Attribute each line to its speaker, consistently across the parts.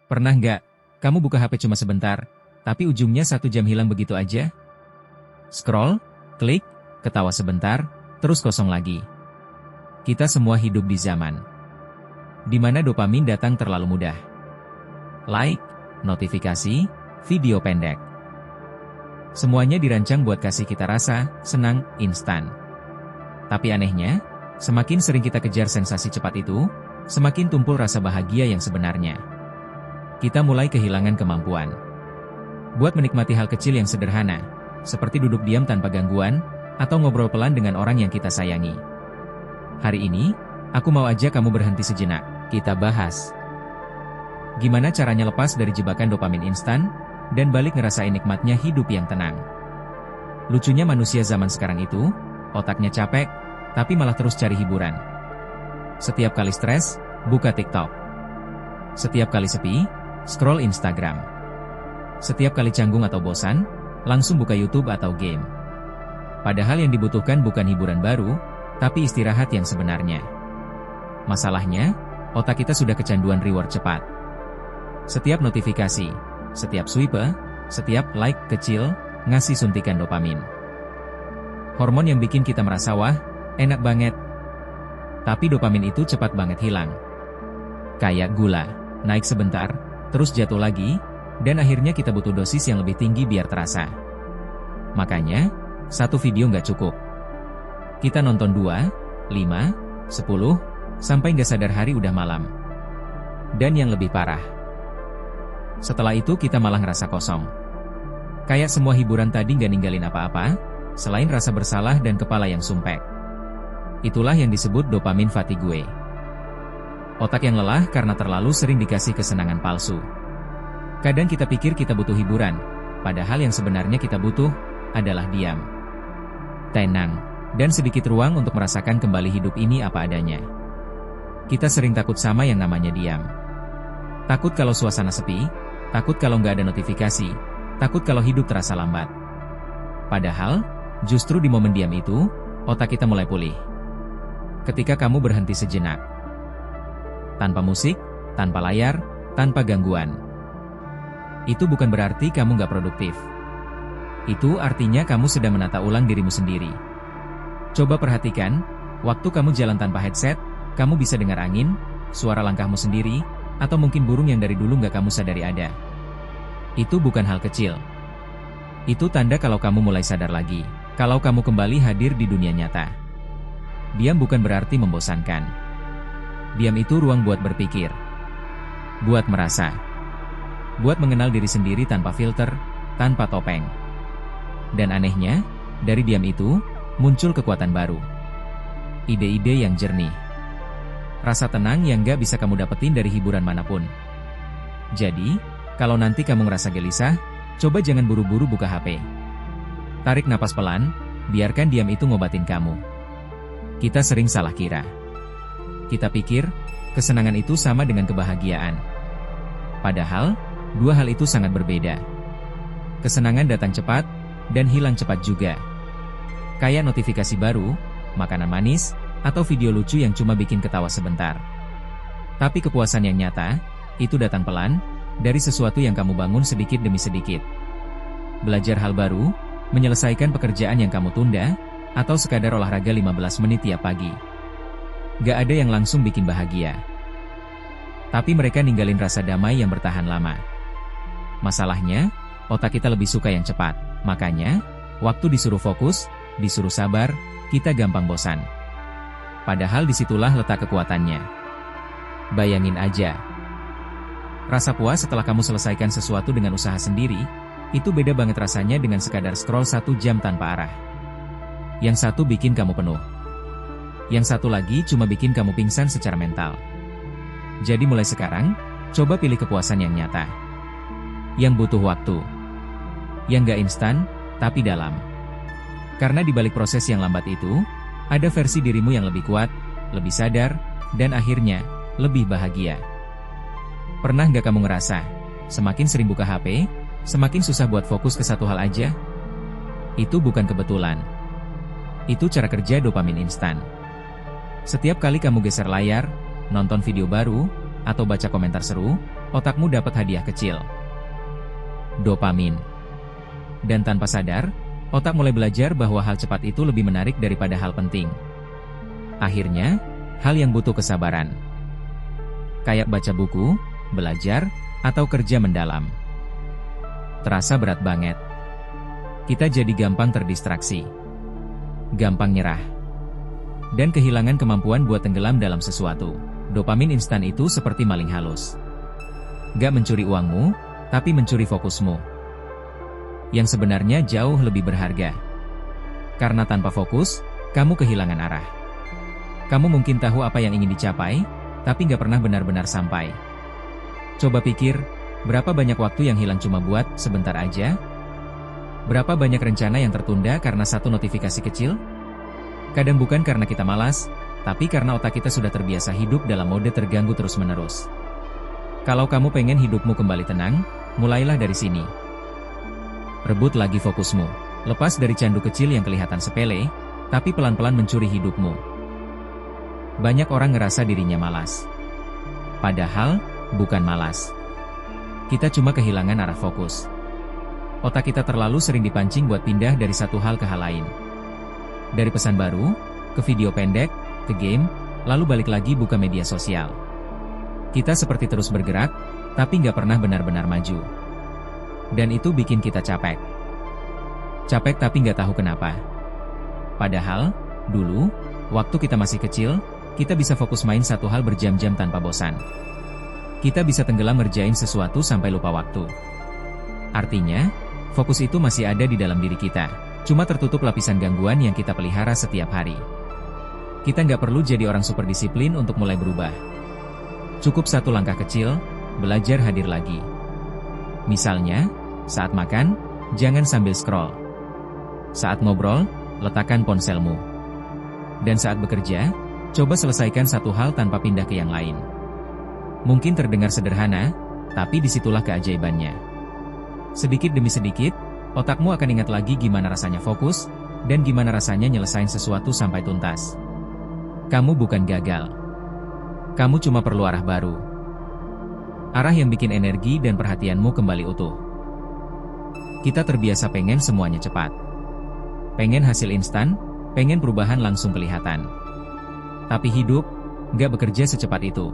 Speaker 1: Pernah nggak, kamu buka HP cuma sebentar, tapi ujungnya 1 jam hilang begitu aja? Scroll, klik, ketawa sebentar, terus kosong lagi. Kita semua hidup di zaman di mana dopamin datang terlalu mudah. Like, notifikasi, video pendek. Semuanya dirancang buat kasih kita rasa senang instan. Tapi anehnya, semakin sering kita kejar sensasi cepat itu, semakin tumpul rasa bahagia yang sebenarnya. Kita mulai kehilangan kemampuan buat menikmati hal kecil yang sederhana, seperti duduk diam tanpa gangguan, atau ngobrol pelan dengan orang yang kita sayangi. Hari ini, aku mau ajak kamu berhenti sejenak. Kita bahas gimana caranya lepas dari jebakan dopamin instan, dan balik ngerasain nikmatnya hidup yang tenang. Lucunya manusia zaman sekarang itu, otaknya capek, tapi malah terus cari hiburan. Setiap kali stres, buka TikTok. Setiap kali sepi, scroll Instagram. Setiap kali canggung atau bosan, langsung buka YouTube atau game. Padahal yang dibutuhkan bukan hiburan baru, tapi istirahat yang sebenarnya. Masalahnya, otak kita sudah kecanduan reward cepat. Setiap notifikasi, setiap swipe, setiap like kecil, ngasih suntikan dopamin. Hormon yang bikin kita merasa wah, enak banget. Tapi dopamin itu cepat banget hilang. Kayak gula, naik sebentar, terus jatuh lagi, dan akhirnya kita butuh dosis yang lebih tinggi biar terasa. Makanya, 1 video nggak cukup. Kita nonton 2, 5, 10, sampai nggak sadar hari udah malam. Dan yang lebih parah, setelah itu kita malah ngerasa kosong. Kayak semua hiburan tadi nggak ninggalin apa-apa, selain rasa bersalah dan kepala yang sumpek. Itulah yang disebut dopamin fatigue. Otak yang lelah karena terlalu sering dikasih kesenangan palsu. Kadang kita pikir kita butuh hiburan, padahal yang sebenarnya kita butuh adalah diam, tenang, dan sedikit ruang untuk merasakan kembali hidup ini apa adanya. Kita sering takut sama yang namanya diam. Takut kalau suasana sepi, takut kalau nggak ada notifikasi, takut kalau hidup terasa lambat. Padahal, justru di momen diam itu, otak kita mulai pulih. Ketika kamu berhenti sejenak, tanpa musik, tanpa layar, tanpa gangguan, itu bukan berarti kamu nggak produktif. Itu artinya kamu sedang menata ulang dirimu sendiri. Coba perhatikan, waktu kamu jalan tanpa headset, kamu bisa dengar angin, suara langkahmu sendiri, atau mungkin burung yang dari dulu nggak kamu sadari ada. Itu bukan hal kecil. Itu tanda kalau kamu mulai sadar lagi, kalau kamu kembali hadir di dunia nyata. Diam bukan berarti membosankan. Diam itu ruang buat berpikir, buat merasa, buat mengenal diri sendiri tanpa filter, tanpa topeng. Dan anehnya, dari diam itu, muncul kekuatan baru. Ide-ide yang jernih. Rasa tenang yang gak bisa kamu dapetin dari hiburan manapun. Jadi, kalau nanti kamu ngerasa gelisah, coba jangan buru-buru buka HP. Tarik napas pelan, biarkan diam itu ngobatin kamu. Kita sering salah kira. Kita pikir, kesenangan itu sama dengan kebahagiaan. Padahal, 2 hal itu sangat berbeda. Kesenangan datang cepat, dan hilang cepat juga. Kayak notifikasi baru, makanan manis, atau video lucu yang cuma bikin ketawa sebentar. Tapi kepuasan yang nyata, itu datang pelan, dari sesuatu yang kamu bangun sedikit demi sedikit. Belajar hal baru, menyelesaikan pekerjaan yang kamu tunda, atau sekadar olahraga 15 menit tiap pagi. Gak ada yang langsung bikin bahagia. Tapi mereka ninggalin rasa damai yang bertahan lama. Masalahnya, otak kita lebih suka yang cepat. Makanya, waktu disuruh fokus, disuruh sabar, kita gampang bosan. Padahal disitulah letak kekuatannya. Bayangin aja. Rasa puas setelah kamu selesaikan sesuatu dengan usaha sendiri, itu beda banget rasanya dengan sekadar scroll 1 jam tanpa arah. Yang satu bikin kamu penuh. Yang satu lagi cuma bikin kamu pingsan secara mental. Jadi mulai sekarang, coba pilih kepuasan yang nyata. Yang butuh waktu. Yang gak instan, tapi dalam. Karena di balik proses yang lambat itu, ada versi dirimu yang lebih kuat, lebih sadar, dan akhirnya, lebih bahagia. Pernah nggak kamu ngerasa, semakin sering buka HP, semakin susah buat fokus ke satu hal aja? Itu bukan kebetulan. Itu cara kerja dopamin instan. Setiap kali kamu geser layar, nonton video baru, atau baca komentar seru, otakmu dapat hadiah kecil. Dopamin. Dan tanpa sadar, otak mulai belajar bahwa hal cepat itu lebih menarik daripada hal penting. Akhirnya, hal yang butuh kesabaran. Kayak baca buku, belajar, atau kerja mendalam. Terasa berat banget. Kita jadi gampang terdistraksi. Gampang nyerah. Dan kehilangan kemampuan buat tenggelam dalam sesuatu. Dopamin instan itu seperti maling halus. Gak mencuri uangmu, tapi mencuri fokusmu. Yang sebenarnya jauh lebih berharga. Karena tanpa fokus, kamu kehilangan arah. Kamu mungkin tahu apa yang ingin dicapai, tapi gak pernah benar-benar sampai. Coba pikir, berapa banyak waktu yang hilang cuma buat sebentar aja? Berapa banyak rencana yang tertunda karena satu notifikasi kecil? Kadang bukan karena kita malas, tapi karena otak kita sudah terbiasa hidup dalam mode terganggu terus-menerus. Kalau kamu pengen hidupmu kembali tenang, mulailah dari sini. Rebut lagi fokusmu. Lepas dari candu kecil yang kelihatan sepele, tapi pelan-pelan mencuri hidupmu. Banyak orang ngerasa dirinya malas. Padahal, bukan malas. Kita cuma kehilangan arah fokus. Otak kita terlalu sering dipancing buat pindah dari satu hal ke hal lain. Dari pesan baru, ke video pendek, ke game, lalu balik lagi buka media sosial. Kita seperti terus bergerak, tapi nggak pernah benar-benar maju. Dan itu bikin kita capek. Capek tapi nggak tahu kenapa. Padahal, dulu, waktu kita masih kecil, kita bisa fokus main satu hal berjam-jam tanpa bosan. Kita bisa tenggelam ngerjain sesuatu sampai lupa waktu. Artinya, fokus itu masih ada di dalam diri kita. Cuma tertutup lapisan gangguan yang kita pelihara setiap hari. Kita nggak perlu jadi orang super disiplin untuk mulai berubah. Cukup satu langkah kecil, belajar hadir lagi. Misalnya, saat makan, jangan sambil scroll. Saat ngobrol, letakkan ponselmu. Dan saat bekerja, coba selesaikan satu hal tanpa pindah ke yang lain. Mungkin terdengar sederhana, tapi disitulah keajaibannya. Sedikit demi sedikit, otakmu akan ingat lagi gimana rasanya fokus, dan gimana rasanya nyelesain sesuatu sampai tuntas. Kamu bukan gagal. Kamu cuma perlu arah baru. Arah yang bikin energi dan perhatianmu kembali utuh. Kita terbiasa pengen semuanya cepat. Pengen hasil instan, pengen perubahan langsung kelihatan. Tapi hidup, nggak bekerja secepat itu.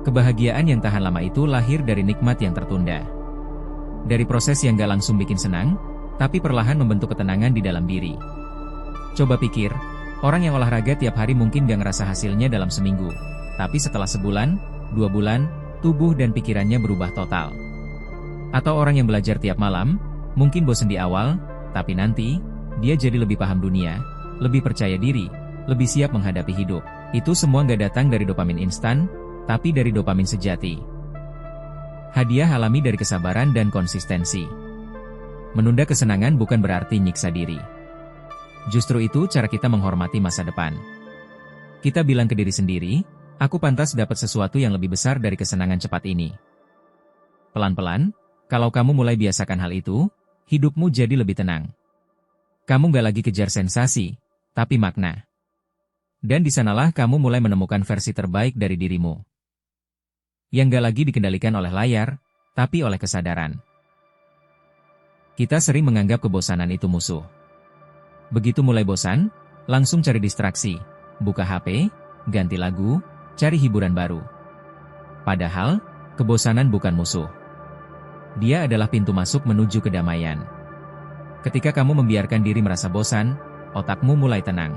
Speaker 1: Kebahagiaan yang tahan lama itu lahir dari nikmat yang tertunda. Dari proses yang nggak langsung bikin senang, tapi perlahan membentuk ketenangan di dalam diri. Coba pikir, orang yang olahraga tiap hari mungkin nggak ngerasa hasilnya dalam seminggu. Tapi setelah sebulan, 2 bulan, tubuh dan pikirannya berubah total. Atau orang yang belajar tiap malam, mungkin bosan di awal, tapi nanti, dia jadi lebih paham dunia, lebih percaya diri, lebih siap menghadapi hidup. Itu semua nggak datang dari dopamin instan, tapi dari dopamin sejati. Hadiah alami dari kesabaran dan konsistensi. Menunda kesenangan bukan berarti nyiksa diri. Justru itu cara kita menghormati masa depan. Kita bilang ke diri sendiri, aku pantas dapat sesuatu yang lebih besar dari kesenangan cepat ini. Pelan-pelan, kalau kamu mulai biasakan hal itu, hidupmu jadi lebih tenang. Kamu nggak lagi kejar sensasi, tapi makna. Dan di sanalah kamu mulai menemukan versi terbaik dari dirimu. Yang nggak lagi dikendalikan oleh layar, tapi oleh kesadaran. Kita sering menganggap kebosanan itu musuh. Begitu mulai bosan, langsung cari distraksi, buka HP, ganti lagu, cari hiburan baru. Padahal, kebosanan bukan musuh. Dia adalah pintu masuk menuju kedamaian. Ketika kamu membiarkan diri merasa bosan, otakmu mulai tenang.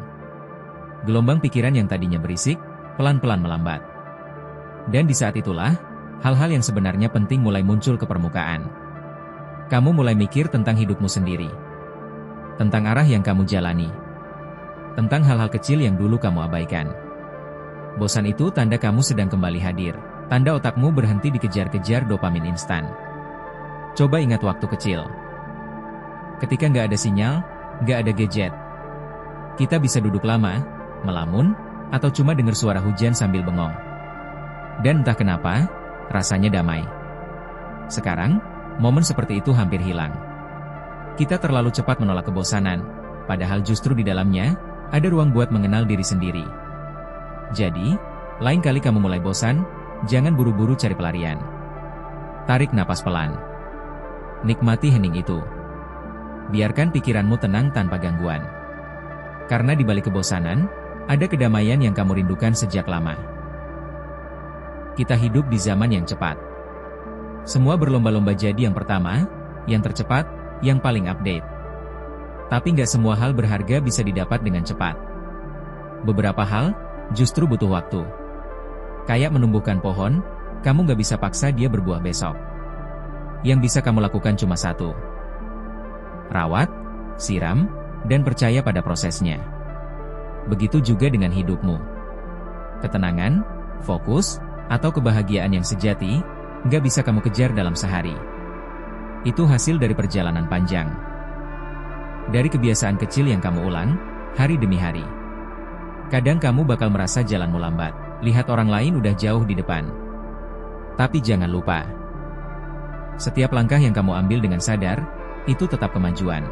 Speaker 1: Gelombang pikiran yang tadinya berisik, pelan-pelan melambat. Dan di saat itulah, hal-hal yang sebenarnya penting mulai muncul ke permukaan. Kamu mulai mikir tentang hidupmu sendiri. Tentang arah yang kamu jalani. Tentang hal-hal kecil yang dulu kamu abaikan. Bosan itu tanda kamu sedang kembali hadir. Tanda otakmu berhenti dikejar-kejar dopamin instan. Coba ingat waktu kecil. Ketika nggak ada sinyal, nggak ada gadget. Kita bisa duduk lama, melamun, atau cuma dengar suara hujan sambil bengong. Dan entah kenapa, rasanya damai. Sekarang, momen seperti itu hampir hilang. Kita terlalu cepat menolak kebosanan, padahal justru di dalamnya, ada ruang buat mengenal diri sendiri. Jadi, lain kali kamu mulai bosan, jangan buru-buru cari pelarian. Tarik napas pelan. Nikmati hening itu. Biarkan pikiranmu tenang tanpa gangguan. Karena di balik kebosanan, ada kedamaian yang kamu rindukan sejak lama. Kita hidup di zaman yang cepat. Semua berlomba-lomba jadi yang pertama, yang tercepat, yang paling update. Tapi nggak semua hal berharga bisa didapat dengan cepat. Beberapa hal justru butuh waktu. Kayak menumbuhkan pohon, kamu nggak bisa paksa dia berbuah besok. Yang bisa kamu lakukan cuma satu. Rawat, siram, dan percaya pada prosesnya. Begitu juga dengan hidupmu. Ketenangan, fokus, atau kebahagiaan yang sejati, nggak bisa kamu kejar dalam sehari. Itu hasil dari perjalanan panjang. Dari kebiasaan kecil yang kamu ulang, hari demi hari. Kadang kamu bakal merasa jalanmu lambat, lihat orang lain udah jauh di depan. Tapi jangan lupa, setiap langkah yang kamu ambil dengan sadar, itu tetap kemajuan.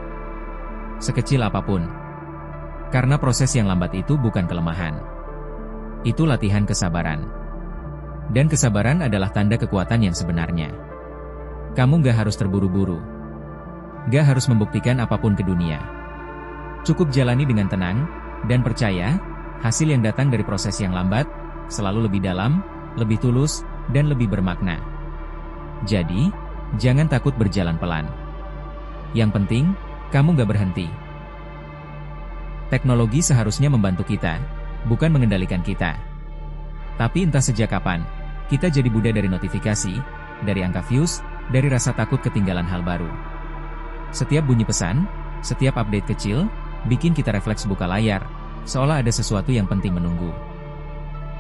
Speaker 1: Sekecil apapun. Karena proses yang lambat itu bukan kelemahan. Itu latihan kesabaran. Dan kesabaran adalah tanda kekuatan yang sebenarnya. Kamu gak harus terburu-buru. Gak harus membuktikan apapun ke dunia. Cukup jalani dengan tenang, dan percaya, hasil yang datang dari proses yang lambat, selalu lebih dalam, lebih tulus, dan lebih bermakna. Jadi, jangan takut berjalan pelan. Yang penting, kamu gak berhenti. Teknologi seharusnya membantu kita, bukan mengendalikan kita. Tapi entah sejak kapan, kita jadi budak dari notifikasi, dari angka views, dari rasa takut ketinggalan hal baru. Setiap bunyi pesan, setiap update kecil, bikin kita refleks buka layar, seolah ada sesuatu yang penting menunggu.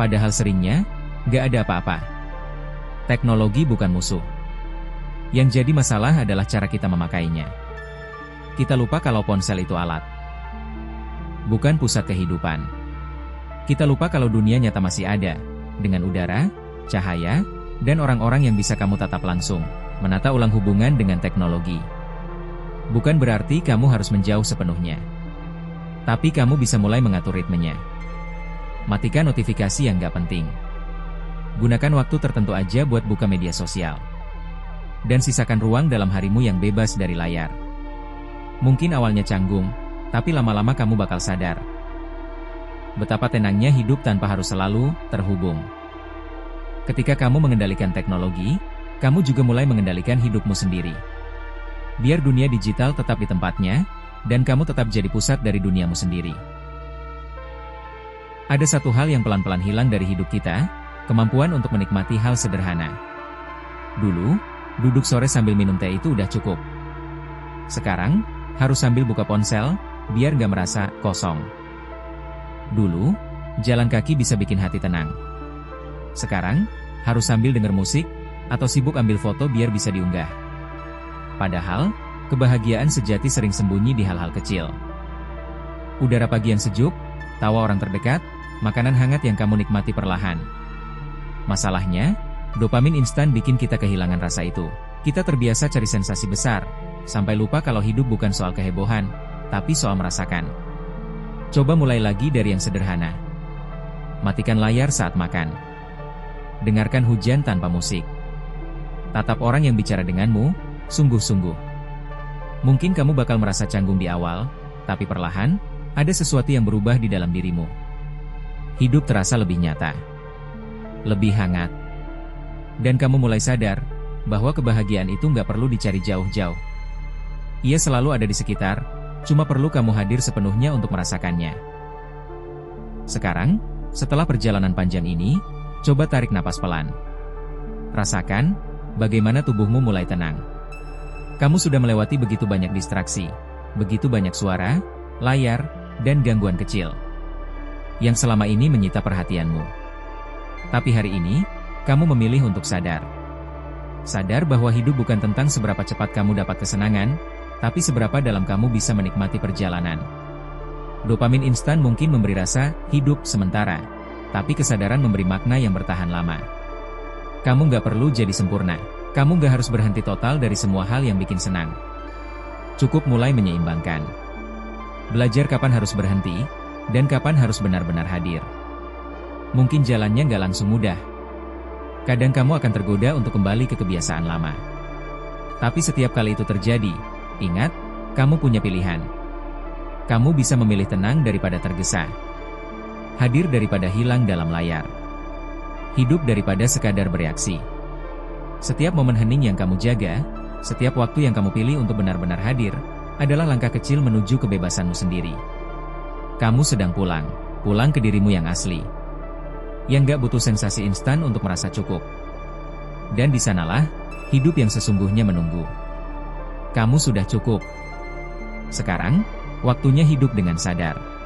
Speaker 1: Padahal seringnya, gak ada apa-apa. Teknologi bukan musuh. Yang jadi masalah adalah cara kita memakainya. Kita lupa kalau ponsel itu alat, bukan pusat kehidupan. Kita lupa kalau dunia nyata masih ada, dengan udara, cahaya, dan orang-orang yang bisa kamu tatap langsung, menata ulang hubungan dengan teknologi. Bukan berarti kamu harus menjauh sepenuhnya. Tapi kamu bisa mulai mengatur ritmenya. Matikan notifikasi yang gak penting. Gunakan waktu tertentu aja buat buka media sosial. Dan sisakan ruang dalam harimu yang bebas dari layar. Mungkin awalnya canggung, tapi lama-lama kamu bakal sadar betapa tenangnya hidup tanpa harus selalu terhubung. Ketika kamu mengendalikan teknologi, kamu juga mulai mengendalikan hidupmu sendiri. Biar dunia digital tetap di tempatnya, dan kamu tetap jadi pusat dari duniamu sendiri. Ada satu hal yang pelan-pelan hilang dari hidup kita, kemampuan untuk menikmati hal sederhana. Dulu, duduk sore sambil minum teh itu udah cukup. Sekarang, harus sambil buka ponsel, biar nggak merasa kosong. Dulu, jalan kaki bisa bikin hati tenang. Sekarang, harus sambil denger musik, atau sibuk ambil foto biar bisa diunggah. Padahal, kebahagiaan sejati sering sembunyi di hal-hal kecil. Udara pagi yang sejuk, tawa orang terdekat, makanan hangat yang kamu nikmati perlahan. Masalahnya, dopamin instan bikin kita kehilangan rasa itu. Kita terbiasa cari sensasi besar, sampai lupa kalau hidup bukan soal kehebohan, tapi soal merasakan. Coba mulai lagi dari yang sederhana. Matikan layar saat makan. Dengarkan hujan tanpa musik. Tatap orang yang bicara denganmu, sungguh-sungguh. Mungkin kamu bakal merasa canggung di awal, tapi perlahan, ada sesuatu yang berubah di dalam dirimu. Hidup terasa lebih nyata. Lebih hangat. Dan kamu mulai sadar, bahwa kebahagiaan itu nggak perlu dicari jauh-jauh. Ia selalu ada di sekitar, cuma perlu kamu hadir sepenuhnya untuk merasakannya. Sekarang, setelah perjalanan panjang ini, coba tarik napas pelan. Rasakan, bagaimana tubuhmu mulai tenang. Kamu sudah melewati begitu banyak distraksi, begitu banyak suara, layar, dan gangguan kecil yang selama ini menyita perhatianmu. Tapi hari ini, kamu memilih untuk sadar. Sadar bahwa hidup bukan tentang seberapa cepat kamu dapat kesenangan, tapi seberapa dalam kamu bisa menikmati perjalanan. Dopamin instan mungkin memberi rasa hidup sementara, tapi kesadaran memberi makna yang bertahan lama. Kamu nggak perlu jadi sempurna. Kamu nggak harus berhenti total dari semua hal yang bikin senang. Cukup mulai menyeimbangkan. Belajar kapan harus berhenti, dan kapan harus benar-benar hadir. Mungkin jalannya nggak langsung mudah. Kadang kamu akan tergoda untuk kembali ke kebiasaan lama. Tapi setiap kali itu terjadi, ingat, kamu punya pilihan. Kamu bisa memilih tenang daripada tergesa. Hadir daripada hilang dalam layar. Hidup daripada sekadar bereaksi. Setiap momen hening yang kamu jaga, setiap waktu yang kamu pilih untuk benar-benar hadir, adalah langkah kecil menuju kebebasanmu sendiri. Kamu sedang pulang ke dirimu yang asli. Yang gak butuh sensasi instan untuk merasa cukup. Dan di sanalah, hidup yang sesungguhnya menunggu. Kamu sudah cukup. Sekarang, waktunya hidup dengan sadar.